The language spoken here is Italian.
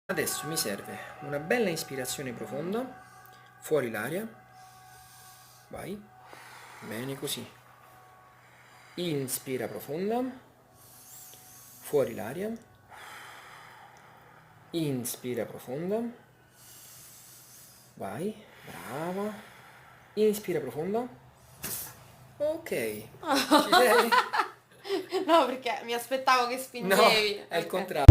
Adesso mi serve una bella ispirazione profonda, fuori l'aria, vai, bene così. Inspira profonda, fuori l'aria, inspira profonda, vai, brava, inspira profonda, ok, ci sei? No, perché mi aspettavo che No, spingevi. è il Ok. contrario.